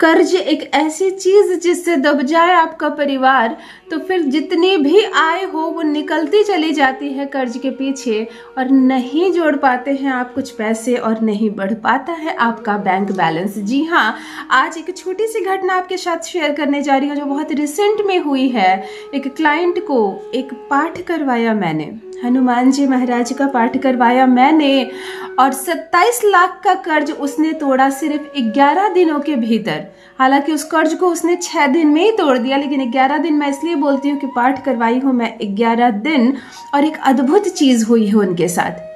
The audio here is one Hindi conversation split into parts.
कर्ज एक ऐसी चीज जिससे दब जाए आपका परिवार तो फिर जितनी भी आय हो वो निकलती चली जाती है कर्ज के पीछे, और नहीं जोड़ पाते हैं आप कुछ पैसे और नहीं बढ़ पाता है आपका बैंक बैलेंस। जी हाँ, आज एक छोटी सी घटना आपके साथ शेयर करने जा रही हूँ जो बहुत रिसेंट में हुई है। एक क्लाइंट को एक पाठ करवाया मैंने, हनुमान जी महाराज का पाठ करवाया मैंने, और 27 लाख का कर्ज उसने तोड़ा सिर्फ 11 दिनों के भीतर। हालांकि उस कर्ज को उसने 6 दिन में ही तोड़ दिया, लेकिन 11 दिन मैं इसलिए बोलती हूँ कि पाठ करवाई हूँ मैं 11 दिन, और एक अद्भुत चीज हुई है उनके साथ।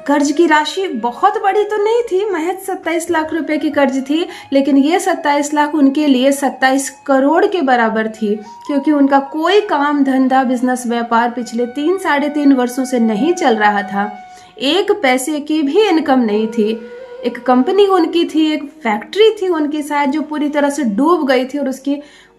कर्ज की राशि बहुत बड़ी तो नहीं थी, महज 27 लाख रुपए की कर्ज थी, लेकिन ये 27 लाख उनके लिए 27 करोड़ के बराबर थी, क्योंकि उनका कोई काम धंधा बिजनेस व्यापार पिछले 3-3.5 वर्षों से नहीं चल रहा था। एक पैसे की भी इनकम नहीं थी। एक कंपनी उनकी थी, एक फैक्ट्री थी उनकी शायद, जो पूरी तरह से डूब गई थी, और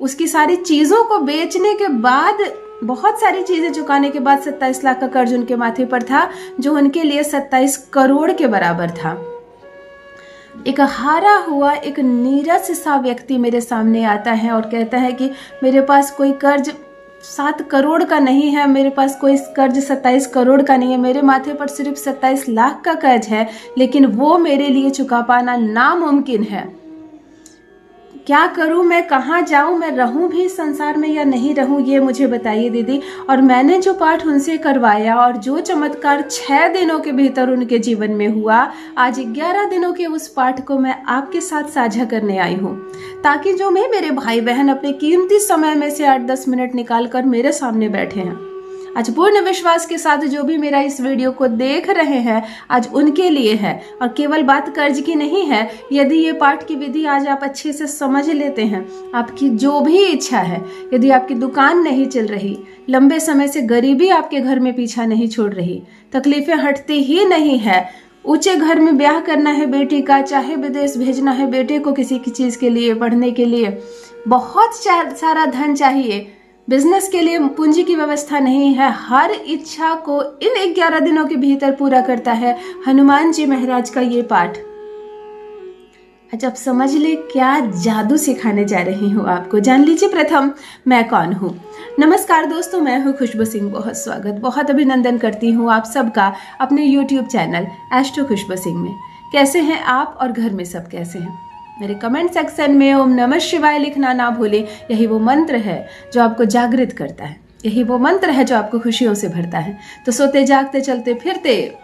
उसकी सारी चीज़ों को बेचने के बाद, बहुत सारी चीज़ें चुकाने के बाद 27 लाख का कर्ज उनके माथे पर था, जो उनके लिए 27 करोड़ के बराबर था। एक हारा हुआ, एक नीरस सा व्यक्ति मेरे सामने आता है और कहता है कि मेरे पास कोई कर्ज 7 करोड़ का नहीं है, मेरे पास कोई कर्ज 27 करोड़ का नहीं है, मेरे माथे पर सिर्फ 27 लाख का कर्ज है, लेकिन वो मेरे लिए चुका पाना नामुमकिन है। क्या करूं मैं, कहाँ जाऊं, मैं रहूं भी संसार में या नहीं रहूं, ये मुझे बताइए दीदी। और मैंने जो पाठ उनसे करवाया और जो चमत्कार 6 दिनों के भीतर उनके जीवन में हुआ, आज 11 दिनों के उस पाठ को मैं आपके साथ साझा करने आई हूँ, ताकि जो मेरे भाई बहन अपने कीमती समय में से 8-10 मिनट निकाल कर मेरे सामने बैठे हैं, आज पूर्ण विश्वास के साथ जो भी मेरा इस वीडियो को देख रहे हैं, आज उनके लिए है। और केवल बात कर्ज की नहीं है, यदि ये पाठ की विधि आज आप अच्छे से समझ लेते हैं, आपकी जो भी इच्छा है, यदि आपकी दुकान नहीं चल रही, लंबे समय से गरीबी आपके घर में पीछा नहीं छोड़ रही, तकलीफें हटती ही नहीं है, ऊंचे घर में ब्याह करना है बेटी का, चाहे विदेश भेजना है बेटे को किसी की चीज़ के लिए, पढ़ने के लिए, बहुत सारा धन चाहिए, बिजनेस के लिए पूंजी की व्यवस्था नहीं है, हर इच्छा को इन 11 दिनों के भीतर पूरा करता है हनुमान जी महाराज का ये पाठ। अच्छा, अब समझ ले क्या जादू सिखाने जा रही हूँ आपको। जान लीजिए प्रथम मैं कौन हूँ। नमस्कार दोस्तों, मैं हूँ खुशबू सिंह। बहुत स्वागत, बहुत अभिनंदन करती हूँ आप सबका अपने YouTube चैनल एस्ट्रो खुशबू सिंह में। कैसे हैं आप और घर में सब कैसे हैं? मेरे कमेंट सेक्शन में ओम नमः शिवाय लिखना ना भूलें। यही वो मंत्र है जो आपको जागृत करता है, यही वो मंत्र है जो आपको खुशियों से भरता है। तो सोते जागते चलते फिरते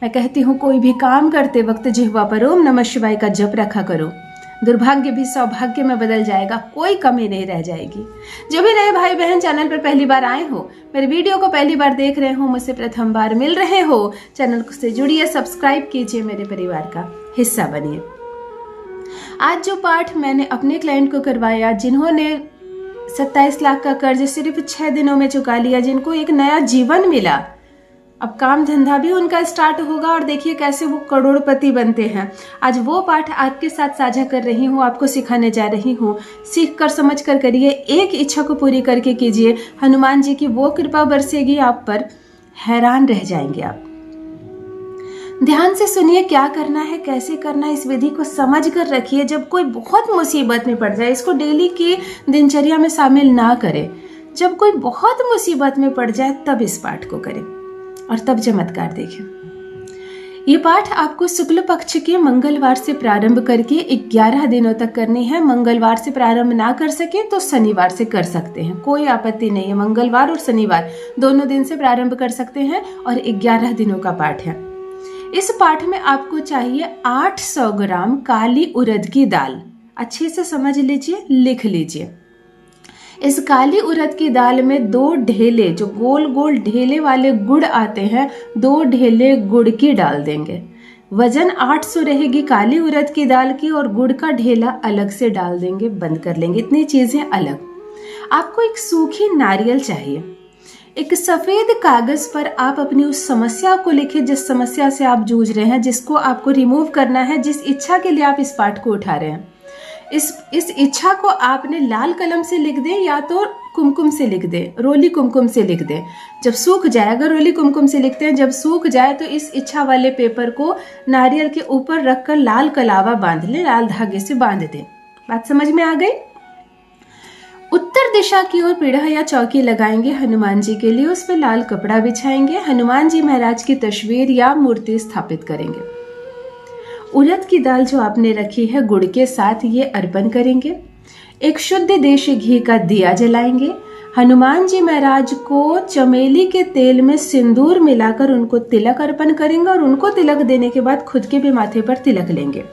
मैं कहती हूँ, कोई भी काम करते वक्त जिह्वा पर ओम नमः शिवाय का जप रखा करो। दुर्भाग्य भी सौभाग्य में बदल जाएगा, कोई कमी नहीं रह जाएगी। जो भी नए भाई बहन चैनल पर पहली बार आए हो, मेरे वीडियो को पहली बार देख रहे हो, मुझसे प्रथम बार मिल रहे हो, चैनल से जुड़िए, सब्सक्राइब कीजिए, मेरे परिवार का हिस्सा बनिए। आज जो पाठ मैंने अपने क्लाइंट को करवाया, जिन्होंने 27 लाख का कर्ज सिर्फ 6 दिनों में चुका लिया, जिनको एक नया जीवन मिला, अब काम धंधा भी उनका स्टार्ट होगा और देखिए कैसे वो करोड़पति बनते हैं। आज वो पाठ आपके साथ साझा कर रही हूँ, आपको सिखाने जा रही हूँ। सीख कर समझ कर करिए, एक इच्छा को पूरी करके कीजिए, हनुमान जी की वो कृपा बरसेगी आप पर, हैरान रह जाएंगे आप। ध्यान से सुनिए क्या करना है, कैसे करना है, इस विधि को समझ कर रखिए। जब कोई बहुत मुसीबत में पड़ जाए, इसको डेली की दिनचर्या में शामिल ना करें। जब कोई बहुत मुसीबत में पड़ जाए तब इस पाठ को करें और तब चमत्कार देखें। ये पाठ आपको शुक्ल पक्ष के मंगलवार से प्रारंभ करके 11 दिनों तक करनी है। मंगलवार से प्रारंभ ना कर सके तो शनिवार से कर सकते हैं, कोई आपत्ति नहीं है। मंगलवार और शनिवार दोनों दिन से प्रारंभ कर सकते हैं और 11 दिनों का पाठ है। इस पाठ में आपको चाहिए 800 ग्राम काली उड़द की दाल। अच्छे से समझ लीजिए, लिख लीजिए। इस काली उड़द की दाल में 2 ढेले, जो गोल गोल ढेले वाले गुड़ आते हैं, 2 ढेले गुड़ की डाल देंगे। वजन 800 रहेगी काली उड़द की दाल की, और गुड़ का ढेला अलग से डाल देंगे, बंद कर लेंगे। इतनी चीजें अलग। आपको एक सूखी नारियल चाहिए। एक सफेद कागज पर आप अपनी उस समस्या को लिखिए, जिस समस्या से आप जूझ रहे हैं, जिसको आपको रिमूव करना है, जिस इच्छा के लिए आप इस पाठ को उठा रहे हैं। इस इच्छा को आपने लाल कलम से लिख दें या तो कुमकुम से लिख दें, रोली कुमकुम से लिख दें। जब सूख जाए, अगर रोली कुमकुम से लिखते हैं, जब सूख जाए तो इस इच्छा वाले पेपर को नारियल के ऊपर रखकर लाल कलावा बांध लें, लाल धागे से बांध दें। बात समझ में आ गई? उत्तर दिशा की ओर पीढ़ा या चौकी लगाएंगे हनुमान जी के लिए, उस पर लाल कपड़ा बिछाएंगे, हनुमान जी महाराज की तस्वीर या मूर्ति स्थापित करेंगे। उड़द की दाल जो आपने रखी है गुड़ के साथ ये अर्पण करेंगे। एक शुद्ध देशी घी का दिया जलाएंगे। हनुमान जी महाराज को चमेली के तेल में सिंदूर मिलाकर उनको तिलक अर्पण करेंगे और उनको तिलक देने के बाद खुद के भी माथे पर तिलक लेंगे।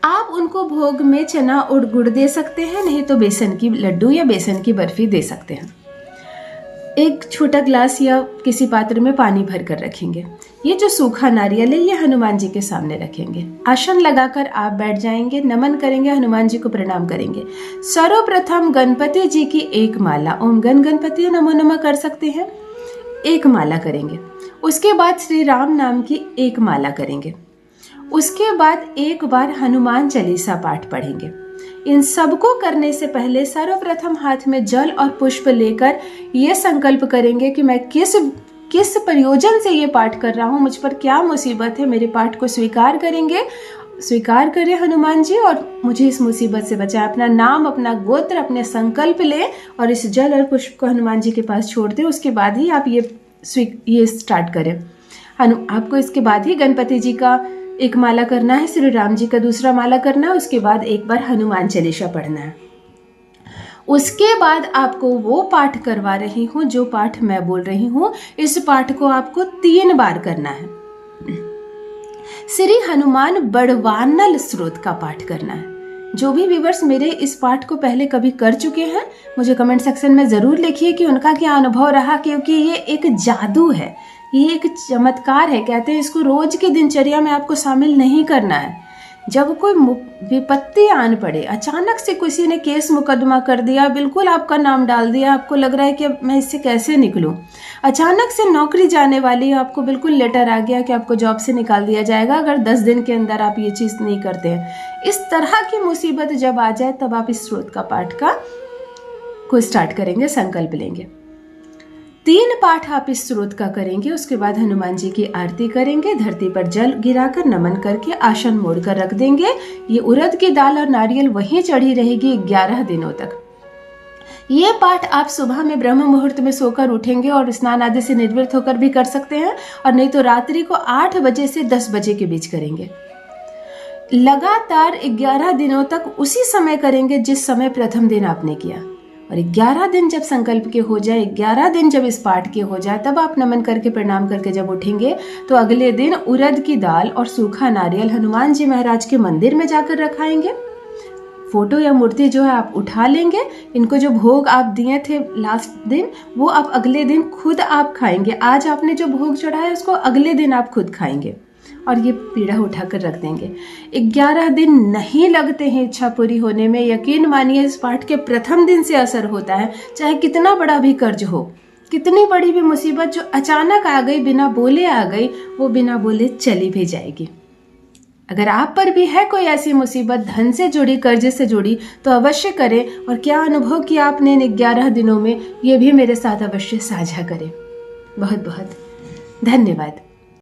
आप उनको भोग में चना और गुड़ दे सकते हैं, नहीं तो बेसन की लड्डू या बेसन की बर्फी दे सकते हैं। एक छोटा ग्लास या किसी पात्र में पानी भर कर रखेंगे। ये जो सूखा नारियल है ये हनुमान जी के सामने रखेंगे। आसन लगाकर आप बैठ जाएंगे, नमन करेंगे, हनुमान जी को प्रणाम करेंगे। सर्वप्रथम गणपति जी की एक माला ओम गण गणपति नमो नमः कर सकते हैं, एक माला करेंगे। उसके बाद श्री राम नाम की एक माला करेंगे। उसके बाद एक बार हनुमान चालीसा पाठ पढ़ेंगे। इन सबको करने से पहले सर्वप्रथम हाथ में जल और पुष्प लेकर ये संकल्प करेंगे कि मैं किस प्रयोजन से ये पाठ कर रहा हूँ, मुझ पर क्या मुसीबत है, मेरे पाठ को स्वीकार करेंगे। स्वीकार करें हनुमान जी और मुझे इस मुसीबत से बचाएं। अपना नाम, अपना गोत्र, अपने संकल्प लें और इस जल और पुष्प को हनुमान जी के पास छोड़ दें। उसके बाद ही आप ये स्टार्ट करें। आपको इसके बाद ही गणपति जी का एक माला करना है, श्री राम जी का दूसरा माला करना है, उसके बाद एक बार हनुमान चालीसा पढ़ना है। उसके बाद आपको वो पाठ करवा रही हूँ जो पाठ मैं बोल रही हूँ। इस पाठ को आपको 3 बार करना है। श्री हनुमान बड़वानल स्रोत का पाठ करना है। जो भी व्यूअर्स मेरे इस पाठ को पहले कभी कर चुके हैं मुझे कमेंट सेक्शन में जरूर लिखिए कि उनका क्या अनुभव रहा, क्योंकि ये एक जादू है, ये एक चमत्कार है। कहते हैं इसको रोज की दिनचर्या में आपको शामिल नहीं करना है। जब कोई विपत्ति आन पड़े, अचानक से किसी ने केस मुकदमा कर दिया, बिल्कुल आपका नाम डाल दिया, आपको लग रहा है कि अब मैं इससे कैसे निकलूं, अचानक से नौकरी जाने वाली है, आपको बिल्कुल लेटर आ गया कि आपको जॉब से निकाल दिया जाएगा अगर 10 दिन के अंदर आप ये चीज़ नहीं करते हैं। इस तरह की मुसीबत जब आ जाए तब आप इस स्रोत का पाठ को स्टार्ट करेंगे, संकल्प लेंगे। 3 पाठ आप इस स्रोत का करेंगे। उसके बाद हनुमान जी की आरती करेंगे, धरती पर जल गिराकर नमन करके आसन मोड़कर रख देंगे। ये उड़द की दाल और नारियल वहीं चढ़ी रहेगी 11 दिनों तक। ये पाठ आप सुबह में ब्रह्म मुहूर्त में सोकर उठेंगे और स्नान आदि से निर्वृत्त होकर भी कर सकते हैं, और नहीं तो रात्रि को 8 बजे से 10 बजे के बीच करेंगे। लगातार 11 दिनों तक उसी समय करेंगे जिस समय प्रथम दिन आपने किया। और 11 दिन जब संकल्प के हो जाए, 11 दिन जब इस पाठ के हो जाए, तब आप नमन करके प्रणाम करके जब उठेंगे तो अगले दिन उड़द की दाल और सूखा नारियल हनुमान जी महाराज के मंदिर में जाकर रखाएंगे। फोटो या मूर्ति जो है आप उठा लेंगे। इनको जो भोग आप दिए थे लास्ट दिन वो आप अगले दिन खुद आप खाएंगे। आज आपने जो भोग चढ़ाया उसको अगले दिन आप खुद खाएंगे और ये पीढ़ा उठाकर रख देंगे। 11 दिन नहीं लगते हैं इच्छा पूरी होने में। यकीन मानिए इस पाठ के प्रथम दिन से असर होता है। चाहे कितना बड़ा भी कर्ज हो, कितनी बड़ी भी मुसीबत जो अचानक आ गई, बिना बोले आ गई, वो बिना बोले चली भी जाएगी। अगर आप पर भी है कोई ऐसी मुसीबत धन से जुड़ी, कर्ज से जुड़ी, तो अवश्य करें। और क्या अनुभव किया आपने इन 11 दिनों में, ये भी मेरे साथ अवश्य साझा करें। बहुत बहुत धन्यवाद।